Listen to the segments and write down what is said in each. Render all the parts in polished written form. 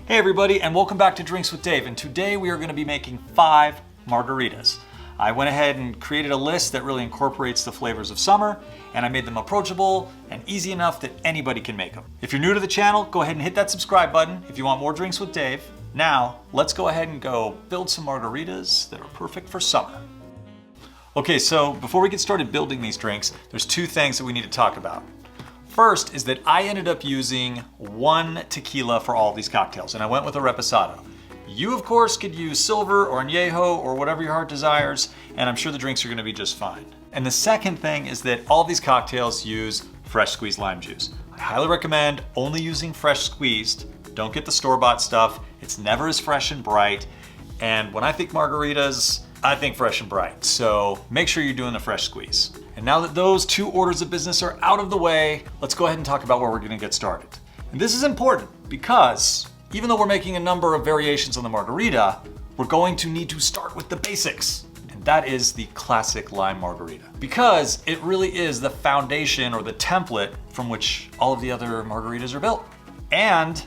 Hey everybody, and welcome back to Drinks with Dave, and today we are going to be making 5 margaritas. I went ahead and created a list that really incorporates the flavors of summer, and I made them approachable and easy enough that anybody can make them. If you're new to the channel, go ahead and hit that subscribe button if you want more Drinks with Dave. Now, let's go ahead and go build some margaritas that are perfect for summer. Okay, so before we get started building these drinks, there's 2 things that we need to talk about. First is that I ended up using 1 tequila for all of these cocktails, and I went with a Reposado. You, of course, could use silver or añejo or whatever your heart desires, and I'm sure the drinks are gonna be just fine. And the second thing is that all of these cocktails use fresh squeezed lime juice. I highly recommend only using fresh squeezed. Don't get the store-bought stuff. It's never as fresh and bright. And when I think margaritas, I think fresh and bright. So make sure you're doing the fresh squeeze. And now that those 2 orders of business are out of the way, let's go ahead and talk about where we're gonna get started. And this is important because even though we're making a number of variations on the margarita, we're going to need to start with the basics. And that is the classic lime margarita. Because it really is the foundation or the template from which all of the other margaritas are built. And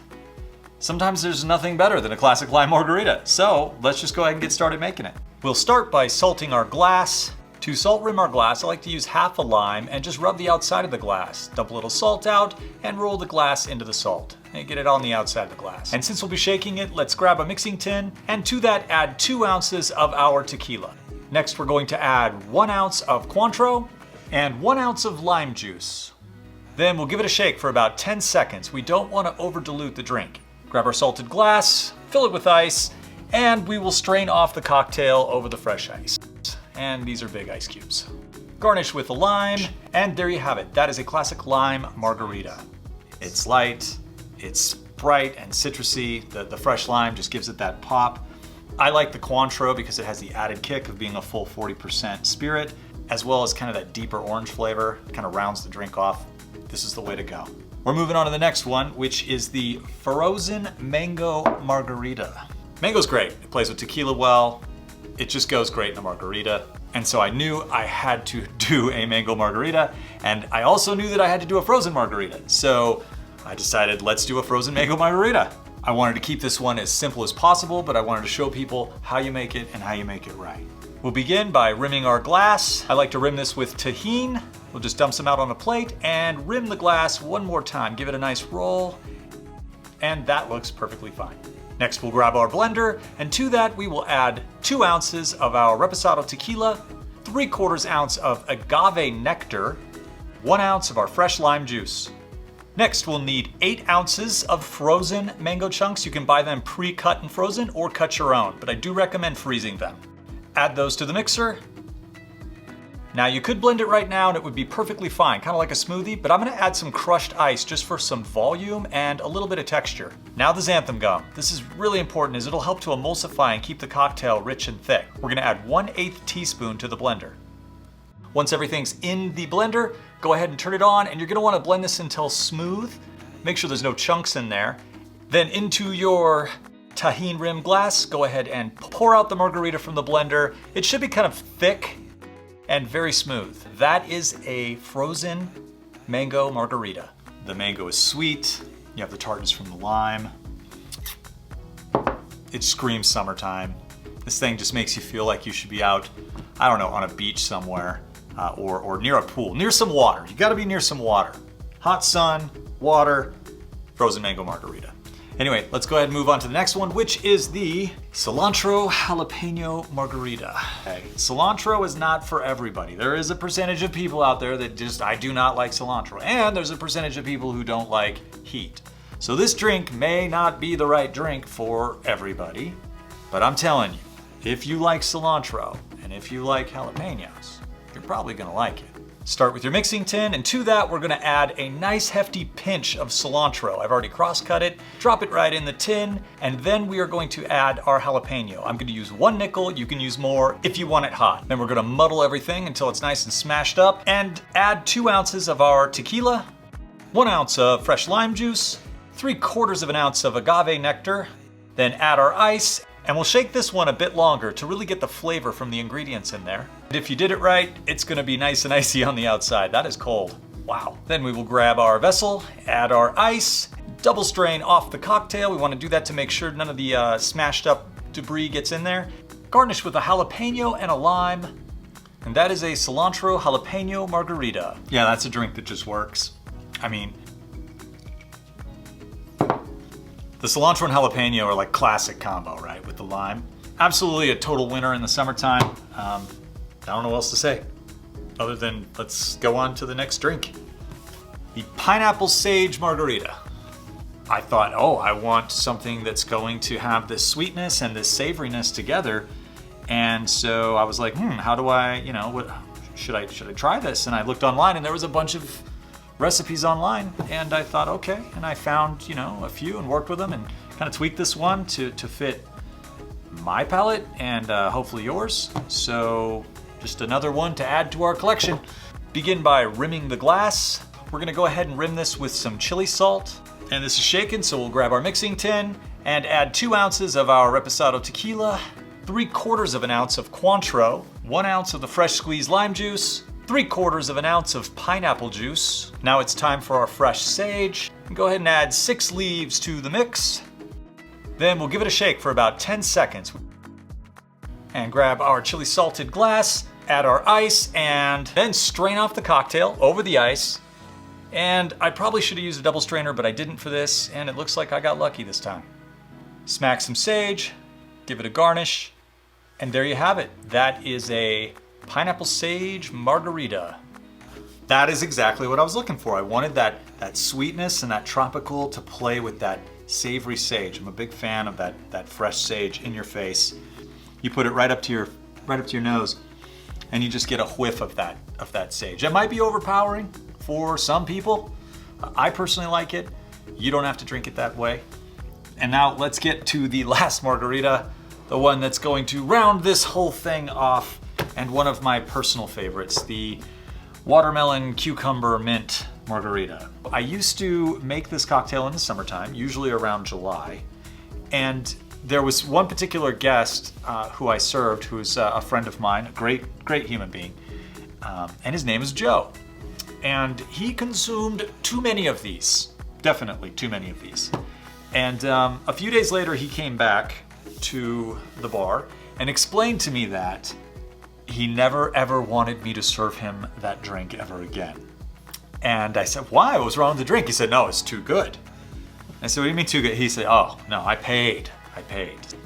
sometimes there's nothing better than a classic lime margarita. So let's just go ahead and get started making it. We'll start by salting our glass. To salt rim our glass, I like to use half a lime and just rub the outside of the glass. Dump a little salt out and roll the glass into the salt. And get it on the outside of the glass. And since we'll be shaking it, let's grab a mixing tin and to that add 2 ounces of our tequila. Next we're going to add 1 ounce of Cointreau and 1 ounce of lime juice. Then we'll give it a shake for about 10 seconds. We don't want to over dilute the drink. Grab our salted glass, fill it with ice, and we will strain off the cocktail over the fresh ice. And these are big ice cubes. Garnish with a lime, and there you have it. That is a classic lime margarita. It's light, it's bright and citrusy. The fresh lime just gives it that pop. I like the Cointreau because it has the added kick of being a full 40% spirit, as well as kind of that deeper orange flavor. It kind of rounds the drink off. This is the way to go. We're moving on to the next one, which is the frozen mango margarita. Mango's great. It plays with tequila well. It just goes great in a margarita. And so I knew I had to do a mango margarita, and I also knew that I had to do a frozen margarita. So I decided, let's do a frozen mango margarita. I wanted to keep this one as simple as possible, but I wanted to show people how you make it and how you make it right. We'll begin by rimming our glass. I like to rim this with Tajin. We'll just dump some out on a plate and rim the glass one more time. Give it a nice roll, and that looks perfectly fine. Next, we'll grab our blender, and to that we will add 2 ounces of our Reposado Tequila, 3/4 ounce of Agave nectar, 1 ounce of our fresh lime juice. Next, we'll need 8 ounces of frozen mango chunks. You can buy them pre-cut and frozen or cut your own, but I do recommend freezing them. Add those to the mixer. Now you could blend it right now and it would be perfectly fine, kind of like a smoothie, but I'm gonna add some crushed ice just for some volume and a little bit of texture. Now the xanthan gum. This is really important as it'll help to emulsify and keep the cocktail rich and thick. We're gonna add 1/8 teaspoon to the blender. Once everything's in the blender, go ahead and turn it on, and you're gonna wanna blend this until smooth. Make sure there's no chunks in there. Then into your Tajin rim glass, go ahead and pour out the margarita from the blender. It should be kind of thick and very smooth. That is a frozen mango margarita. The mango is sweet. You have the tartness from the lime. It screams summertime. This thing just makes you feel like you should be out, I don't know, on a beach somewhere or near a pool, near some water. You gotta be near some water. Hot sun, water, frozen mango margarita. Anyway, let's go ahead and move on to the next one, which is the Cilantro Jalapeno Margarita. Okay. Cilantro is not for everybody. There is a percentage of people out there that just, I do not like cilantro. And there's a percentage of people who don't like heat. So this drink may not be the right drink for everybody, but I'm telling you, if you like cilantro and if you like jalapenos, you're probably gonna like it. Start with your mixing tin, and to that we're gonna add a nice hefty pinch of cilantro. I've already cross-cut it. Drop it right in the tin, and then we are going to add our jalapeno. I'm gonna use 1 nickel, you can use more if you want it hot. Then we're gonna muddle everything until it's nice and smashed up, and add 2 ounces of our tequila, 1 ounce of fresh lime juice, 3/4 ounce of agave nectar, then add our ice, and we'll shake this one a bit longer to really get the flavor from the ingredients in there. And if you did it right, it's gonna be nice and icy on the outside. That is cold. Wow. Then we will grab our vessel, add our ice, Double strain off the cocktail. We want to do that to make sure none of the smashed up debris gets in there. Garnish with a jalapeno and a lime. And that is a cilantro jalapeno margarita. Yeah, that's a drink that just works. I mean, the cilantro and jalapeno are like classic combo, right? With the lime. Absolutely a total winner in the summertime. I don't know what else to say other than let's go on to the next drink. The pineapple sage margarita. I thought, oh, I want something that's going to have this sweetness and this savoriness together. And so I was like, how do I, should I try this? And I looked online and there was a bunch of recipes online and I thought, okay. And I found, a few and worked with them and kind of tweaked this one to fit my palate and hopefully yours. So just another one to add to our collection. Begin by rimming the glass. We're gonna go ahead and rim this with some chili salt. And this is shaken, so we'll grab our mixing tin and add 2 ounces of our Reposado Tequila, 3/4 of an ounce of Cointreau, 1 ounce of the fresh squeezed lime juice, 3/4 of an ounce of pineapple juice. Now it's time for our fresh sage. Go ahead and add 6 leaves to the mix. Then we'll give it a shake for about 10 seconds. And grab our chili salted glass, add our ice, and then strain off the cocktail over the ice. And I probably should have used a double strainer, but I didn't for this, and it looks like I got lucky this time. Smack some sage, give it a garnish, and there you have it. That is a pineapple sage margarita. That is exactly what I was looking for. I wanted that sweetness and that tropical to play with that savory sage. I'm a big fan of that fresh sage in your face. You put it right up to your nose, and you just get a whiff of that sage. It might be overpowering for some people. I personally like it. You don't have to drink it that way. And now let's get to the last margarita, the one that's going to round this whole thing off, and one of my personal favorites, the watermelon cucumber mint margarita. I used to make this cocktail in the summertime, usually around July, and there was one particular guest who I served, who's a friend of mine, a great human being, and his name is Joe. And he consumed too many of these, definitely too many of these. And a few days later, he came back to the bar and explained to me that he never ever wanted me to serve him that drink ever again. And I said, why? What was wrong with the drink? He said, no, it's too good. I said, what do you mean too good? He said, oh, no, I paid.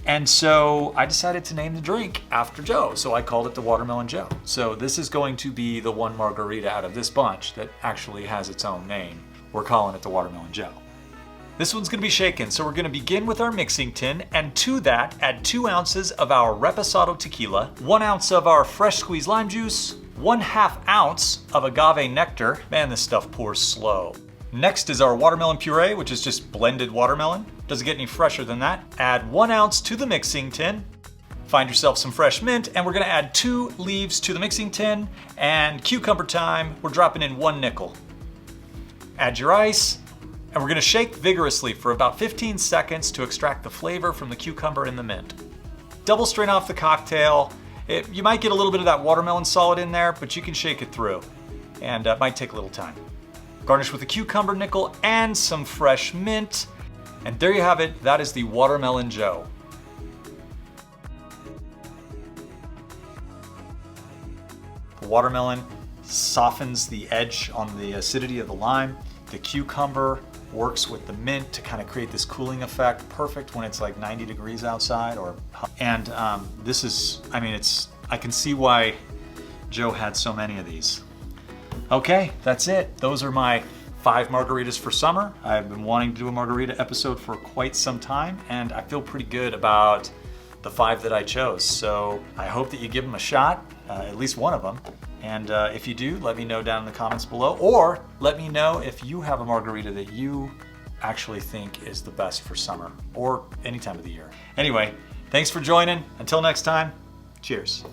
And so I decided to name the drink after Joe. So I called it the Watermelon Joe. So this is going to be the one margarita out of this bunch that actually has its own name. We're calling it the Watermelon Joe. This one's gonna be shaken. So we're gonna begin with our mixing tin, and to that, add 2 ounces of our Reposado Tequila, 1 ounce of our fresh squeezed lime juice, 1/2 ounce of agave nectar. Man, this stuff pours slow. Next is our watermelon puree, which is just blended watermelon. Doesn't get any fresher than that. Add 1 ounce to the mixing tin. Find yourself some fresh mint, and we're gonna add 2 leaves to the mixing tin, and cucumber time, we're dropping in 1 nickel. Add your ice, and we're gonna shake vigorously for about 15 seconds to extract the flavor from the cucumber and the mint. Double strain off the cocktail. You might get a little bit of that watermelon solid in there, but you can shake it through, and it might take a little time. Garnish with a cucumber nickel and some fresh mint. And there you have it. That is the Watermelon Joe. The watermelon softens the edge on the acidity of the lime. The cucumber works with the mint to kind of create this cooling effect. Perfect when it's like 90 degrees outside. And this is, I can see why Joe had so many of these. Okay, that's it. Those are my 5 margaritas for summer. I've been wanting to do a margarita episode for quite some time, and I feel pretty good about the 5 that I chose. So I hope that you give them a shot, at least one of them. And if you do, let me know down in the comments below, or let me know if you have a margarita that you actually think is the best for summer or any time of the year. Anyway, thanks for joining. Until next time, cheers.